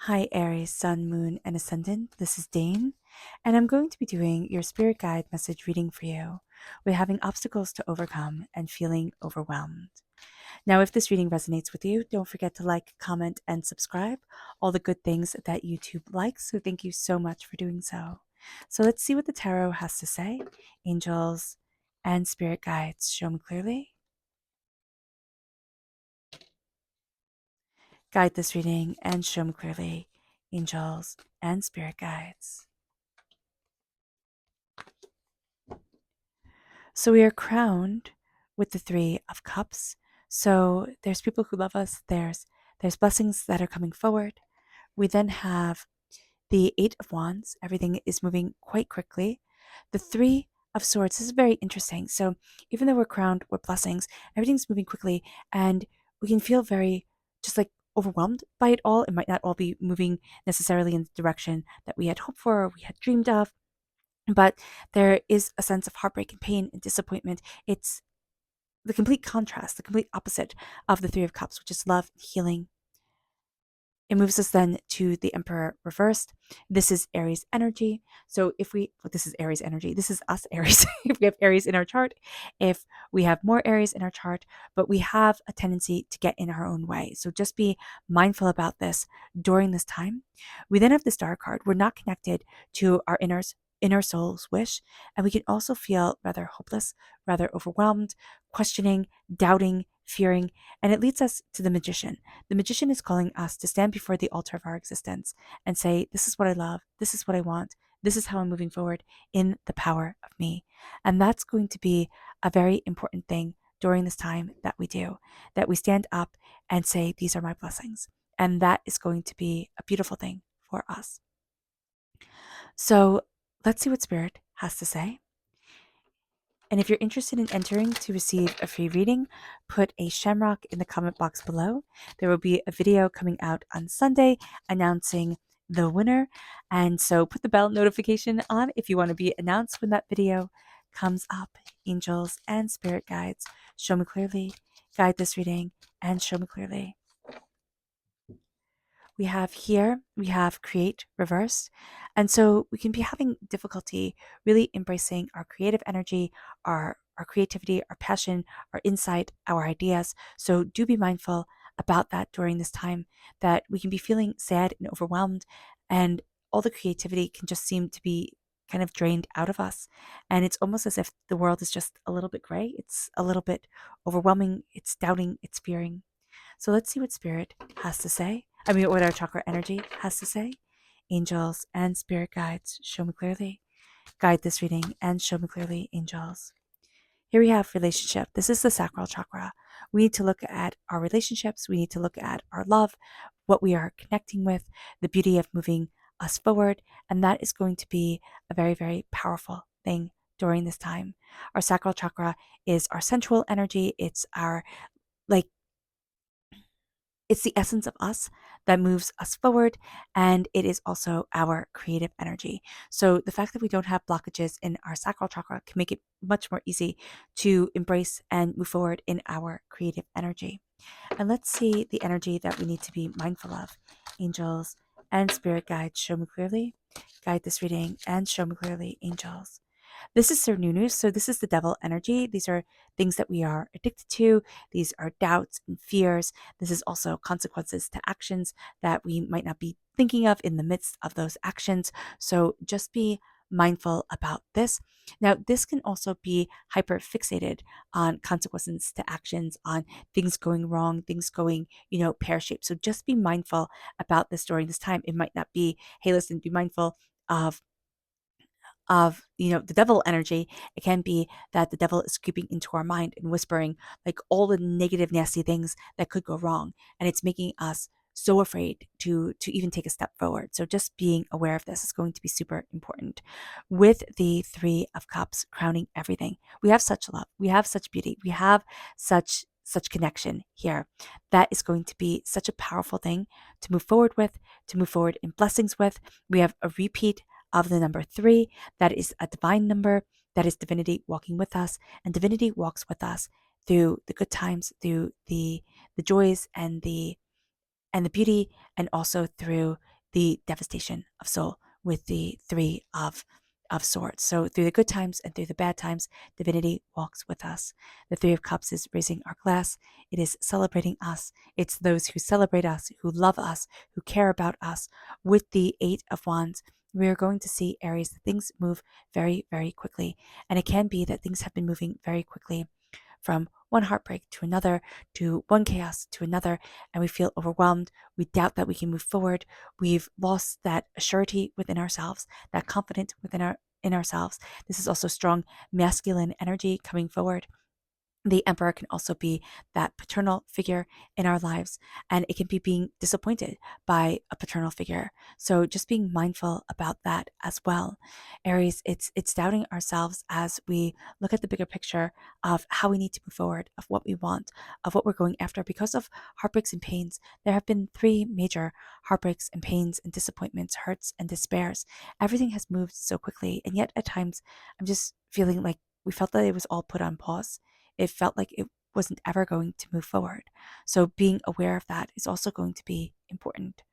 Hi, Aries, Sun, Moon, and Ascendant. This is Dane, and I'm going to be doing your spirit guide message reading for you. We're having obstacles to overcome and feeling overwhelmed. Now, if this reading resonates with you, don't forget to like, comment, and subscribe. All the good things that YouTube likes, so thank you so much for doing so. So let's see what the tarot has to say. Angels and spirit guides, show me clearly. Guide this reading and show me clearly. Angels and spirit guides. So we are crowned with the Three of Cups. So there's people who love us. There's blessings that are coming forward. We then have the Eight of Wands. Everything is moving quite quickly. The Three of Swords. This is very interesting. So even though we're crowned with blessings, everything's moving quickly, and we can feel very just like overwhelmed by it all. It might not all be moving necessarily in the direction that we had hoped for or we had dreamed of. But there is a sense of heartbreak and pain and disappointment. It's the complete contrast, the complete opposite of the Three of Cups, which is love, healing. It moves us then to the Emperor reversed. This is Aries energy. So this is Aries energy. This is us, Aries. If we have Aries in our chart, if we have more Aries in our chart, but we have a tendency to get in our own way. So just be mindful about this during this time. We then have the Star card. We're not connected to our inner soul's wish, and we can also feel rather hopeless, rather overwhelmed, questioning, doubting, fearing, and it leads us to the Magician. The Magician is calling us to stand before the altar of our existence and say, this is what I love, this is what I want, this is how I'm moving forward in the power of me. And that's going to be a very important thing during this time that we do, that we stand up and say, these are my blessings. And that is going to be a beautiful thing for us. So let's see what Spirit has to say. And if you're interested in entering to receive a free reading, put a shamrock in the comment box below. There will be a video coming out on Sunday announcing the winner. And so put the bell notification on if you want to be announced when that video comes up. Angels and spirit guides, show me clearly, guide this reading, and show me clearly. We have create reversed. And so we can be having difficulty really embracing our creative energy, our creativity, our passion, our insight, our ideas. So do be mindful about that during this time, that we can be feeling sad and overwhelmed, and all the creativity can just seem to be kind of drained out of us. And it's almost as if the world is just a little bit gray. It's a little bit overwhelming. It's doubting, it's fearing. So let's see what Spirit has to say. What our chakra energy has to say. Angels and spirit guides, show me clearly. Guide this reading and show me clearly, angels. Here we have relationship. This is the sacral chakra. We need to look at our relationships. We need to look at our love, what we are connecting with, the beauty of moving us forward. And that is going to be a very, very powerful thing during this time. Our sacral chakra is our sensual energy. It's our like it's the essence of us that moves us forward, and it is also our creative energy. So the fact that we don't have blockages in our sacral chakra can make it much more easy to embrace and move forward in our creative energy. And let's see the energy that we need to be mindful of. Angels and spirit guides, show me clearly. Guide this reading and show me clearly, angels. This is Cernunnos, so this is the devil energy. These are things that we are addicted to. These are doubts and fears. This is also consequences to actions that we might not be thinking of in the midst of those actions. So just be mindful about this. Now, this can also be hyper fixated on consequences to actions, on things going wrong, things going, pear shaped. So just be mindful about this during this time. It might not be, hey, listen, be mindful of the devil energy. It can be that the devil is creeping into our mind and whispering like all the negative nasty things that could go wrong, and it's making us so afraid to even take a step forward. So just being aware of this is going to be super important. With the Three of Cups crowning everything, we have such love, we have such beauty, we have such connection here. That is going to be such a powerful thing to move forward with, to move forward in blessings with. We have a repeat of the number 3. That is a divine number. That is divinity walking with us, and divinity walks with us through the good times, through the joys and the beauty, and also through the devastation of soul with the Three of Swords. So through the good times and through the bad times, divinity walks with us. The Three of Cups is raising our glass. It is celebrating us. It's those who celebrate us, who love us, who care about us. With the Eight of Wands, we are going to see, Aries, that things move very, very quickly. And it can be that things have been moving very quickly from one heartbreak to another, to one chaos to another, and we feel overwhelmed. We doubt that we can move forward. We've lost that surety within ourselves, that confidence in ourselves. This is also strong masculine energy coming forward. The Emperor can also be that paternal figure in our lives, and it can be being disappointed by a paternal figure. So just being mindful about that as well. Aries, it's doubting ourselves as we look at the bigger picture of how we need to move forward, of what we want, of what we're going after. Because of heartbreaks and pains, there have been three major heartbreaks and pains and disappointments, hurts and despairs. Everything has moved so quickly, and yet at times I'm just feeling like we felt that it was all put on pause. It felt like it wasn't ever going to move forward. So being aware of that is also going to be important.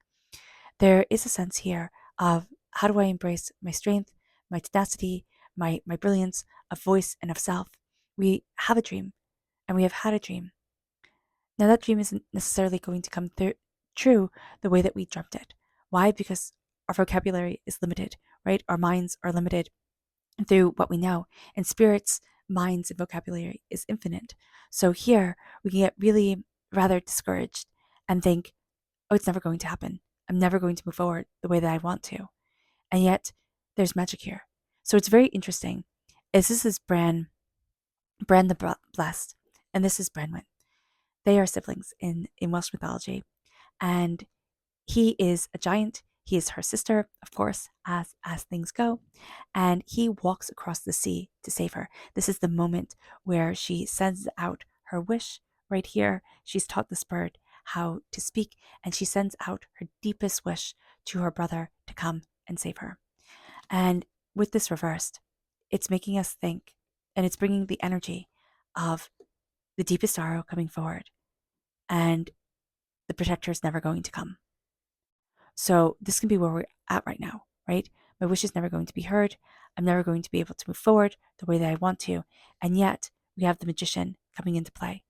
There is a sense here of, how do I embrace my strength, my tenacity, my brilliance of voice and of self? We have a dream, and we have had a dream. Now that dream isn't necessarily going to come true the way that we dreamt it. Why? Because our vocabulary is limited, right? Our minds are limited through what we know, and spirits, minds, and vocabulary is infinite. So here we can get really rather discouraged and think, oh, it's never going to happen. I'm never going to move forward the way that I want to. And yet there's magic here. So it's very interesting. This is Bran the Blessed, and this is Branwen. They are siblings in Welsh mythology, and he is a giant. He is her sister, of course, as things go, and he walks across the sea to save her. This is the moment where she sends out her wish. Right here, she's taught this bird how to speak, and she sends out her deepest wish to her brother to come and save her. And with this reversed, it's making us think, and it's bringing the energy of the deepest sorrow coming forward, and the protector is never going to come. So this can be where we're at right now, right? My wish is never going to be heard. I'm never going to be able to move forward the way that I want to. And yet we have the magician coming into play.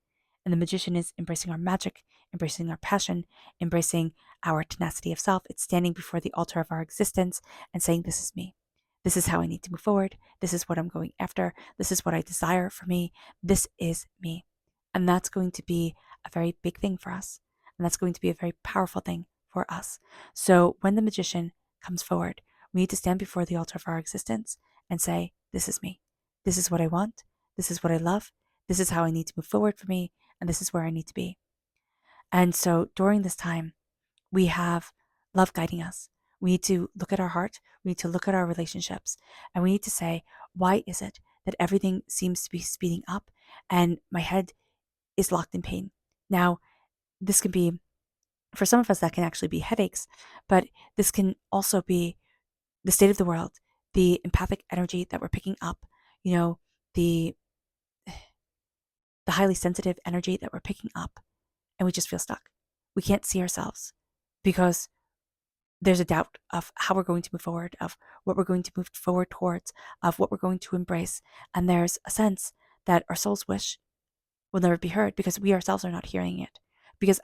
And the magician is embracing our magic, embracing our passion, embracing our tenacity of self. It's standing before the altar of our existence and saying, this is me. This is how I need to move forward. This is what I'm going after. This is what I desire for me. This is me. And that's going to be a very big thing for us. And that's going to be a very powerful thing for us. So when the magician comes forward, we need to stand before the altar of our existence and say, this is me. This is what I want. This is what I love. This is how I need to move forward for me. And this is where I need to be. And so during this time, we have love guiding us. We need to look at our heart. We need to look at our relationships. And we need to say, why is it that everything seems to be speeding up and my head is locked in pain? Now, this can be, for some of us, that can actually be headaches, but this can also be the state of the world, the empathic energy that we're picking up, the highly sensitive energy that we're picking up, and we just feel stuck. We can't see ourselves because there's a doubt of how we're going to move forward, of what we're going to move forward towards, of what we're going to embrace. And there's a sense that our soul's wish will never be heard because we ourselves are not hearing it. Because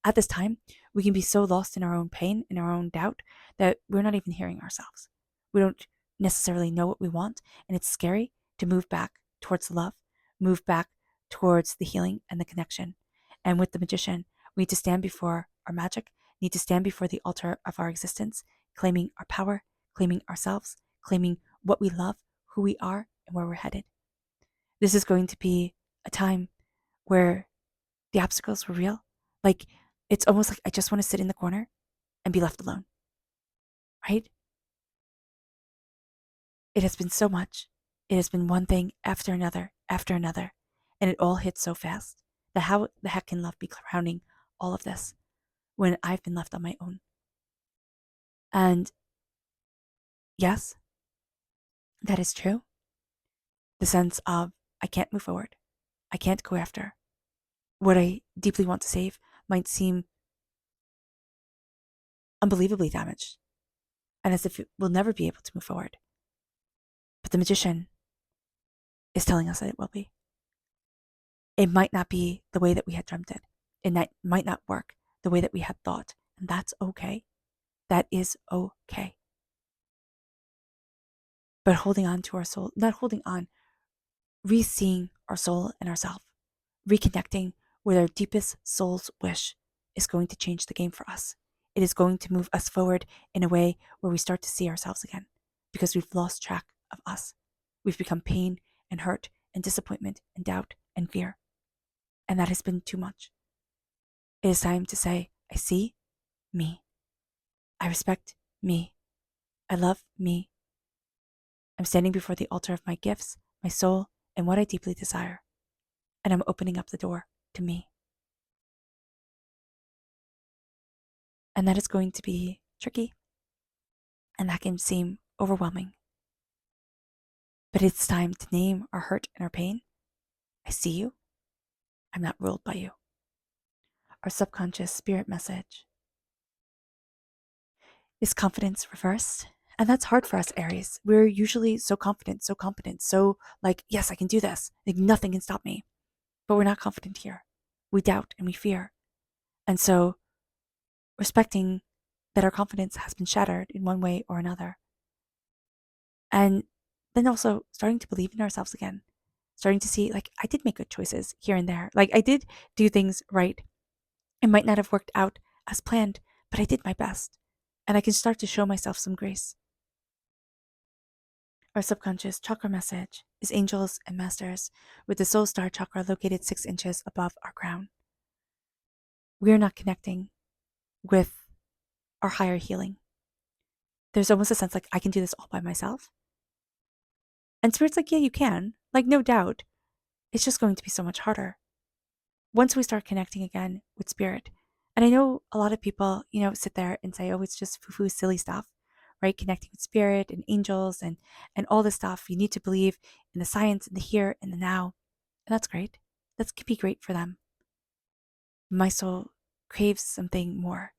at this time, we can be so lost in our own pain, in our own doubt, that we're not even hearing ourselves. We don't necessarily know what we want, and it's scary to move back towards the love, move back towards the healing and the connection. And with the magician, we need to stand before our magic, need to stand before the altar of our existence, claiming our power, claiming ourselves, claiming what we love, who we are, and where we're headed. This is going to be a time where the obstacles were real. Like, it's almost like I just want to sit in the corner and be left alone, right? It has been so much. It has been one thing after another, and it all hits so fast that how the heck can love be crowning all of this when I've been left on my own? And yes, that is true. The sense of I can't move forward. I can't go after what I deeply want to save might seem unbelievably damaged and as if it will never be able to move forward. But the magician is telling us that it will be. It might not be the way that we had dreamt it. It might not work the way that we had thought. And that's okay. That is okay. But holding on to our soul, not holding on, re-seeing our soul and ourself, reconnecting with our deepest soul's wish is going to change the game for us. It is going to move us forward in a way where we start to see ourselves again because we've lost track of us. We've become pain and hurt and disappointment and doubt and fear. And that has been too much. It is time to say, I see me. I respect me. I love me. I'm standing before the altar of my gifts, my soul, and what I deeply desire. And I'm opening up the door to me. And that is going to be tricky. And that can seem overwhelming. But it's time to name our hurt and our pain. I see you. I'm not ruled by you. Our subconscious spirit message is confidence reversed. And that's hard for us, Aries. We're usually so confident, so like, yes, I can do this. Like nothing can stop me. But we're not confident here. We doubt and we fear. And so respecting that our confidence has been shattered in one way or another. And then also starting to believe in ourselves again. Starting to see, like, I did make good choices here and there. Like, I did do things right. It might not have worked out as planned, but I did my best. And I can start to show myself some grace. Our subconscious chakra message is angels and masters, with the soul star chakra located 6 inches above our crown. We are not connecting with our higher healing. There's almost a sense like I can do this all by myself. And Spirit's like, yeah, you can. Like, no doubt. It's just going to be so much harder once we start connecting again with Spirit. And I know a lot of people, sit there and say, oh, it's just foo-foo silly stuff, right? Connecting with Spirit and angels and all this stuff. You need to believe in the science and the here and the now. And that's great. That could be great for them. My soul craves something more.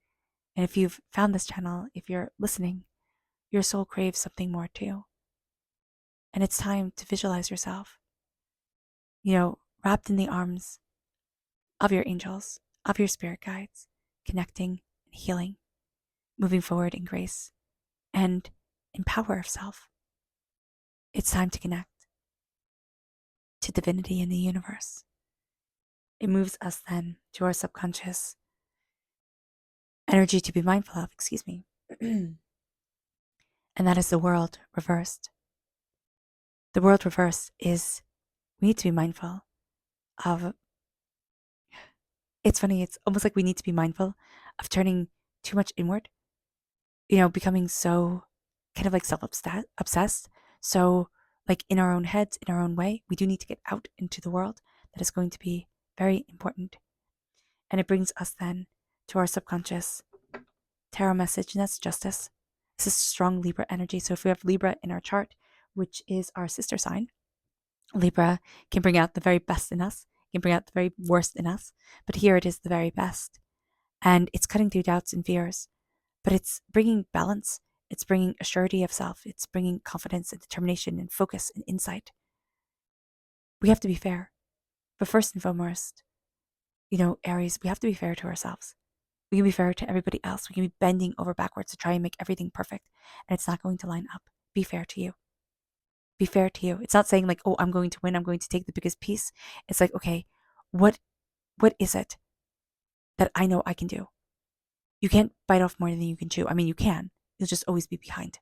And if you've found this channel, if you're listening, your soul craves something more too. And it's time to visualize yourself, wrapped in the arms of your angels, of your spirit guides, connecting and healing, moving forward in grace and in power of self. It's time to connect to divinity in the universe. It moves us then to our subconscious energy to be mindful of, and that is the world reversed. The world reversed is we need to be mindful of. It's funny, it's almost like we need to be mindful of turning too much inward, becoming so kind of like self-obsessed. So like in our own heads, in our own way, we do need to get out into the world. That is going to be very important. And it brings us then to our subconscious tarot message, and that's justice. This is strong Libra energy. So if we have Libra in our chart, which is our sister sign, Libra can bring out the very best in us, can bring out the very worst in us. But here it is the very best. And it's cutting through doubts and fears. But it's bringing balance. It's bringing a surety of self. It's bringing confidence and determination and focus and insight. We have to be fair. But first and foremost, Aries, we have to be fair to ourselves. We can be fair to everybody else. We can be bending over backwards to try and make everything perfect. And it's not going to line up. Be fair to you. Be fair to you. It's not saying like, oh, I'm going to win. I'm going to take the biggest piece. It's like, okay, what is it that I know I can do? You can't bite off more than you can chew. I mean, you can. You'll just always be behind.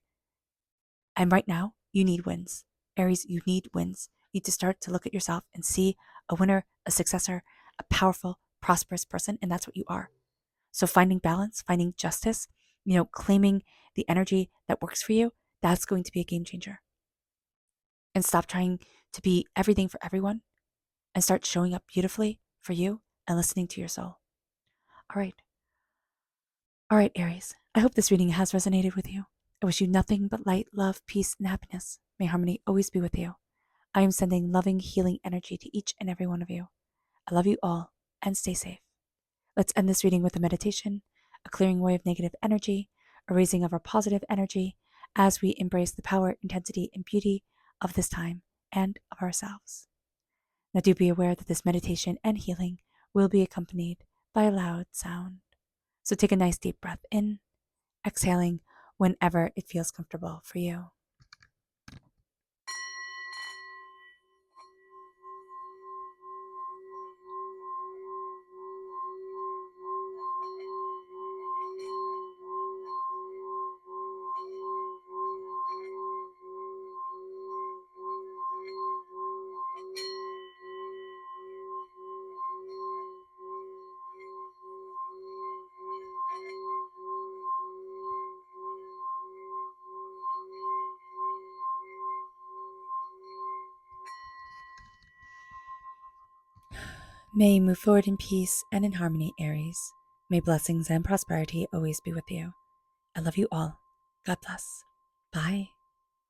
And right now, you need wins. Aries, you need wins. You need to start to look at yourself and see a winner, a successor, a powerful, prosperous person, and that's what you are. So finding balance, finding justice, claiming the energy that works for you, that's going to be a game changer. And stop trying to be everything for everyone and start showing up beautifully for you and listening to your soul. All right. All right, Aries. I hope this reading has resonated with you. I wish you nothing but light, love, peace, and happiness. May harmony always be with you. I am sending loving, healing energy to each and every one of you. I love you all and stay safe. Let's end this reading with a meditation, a clearing away of negative energy, a raising of our positive energy as we embrace the power, intensity, and beauty of this time and of ourselves. Now, do be aware that this meditation and healing will be accompanied by a loud sound. So take a nice deep breath in, exhaling whenever it feels comfortable for you. May you move forward in peace and in harmony, Aries. May blessings and prosperity always be with you. I love you all. God bless. Bye.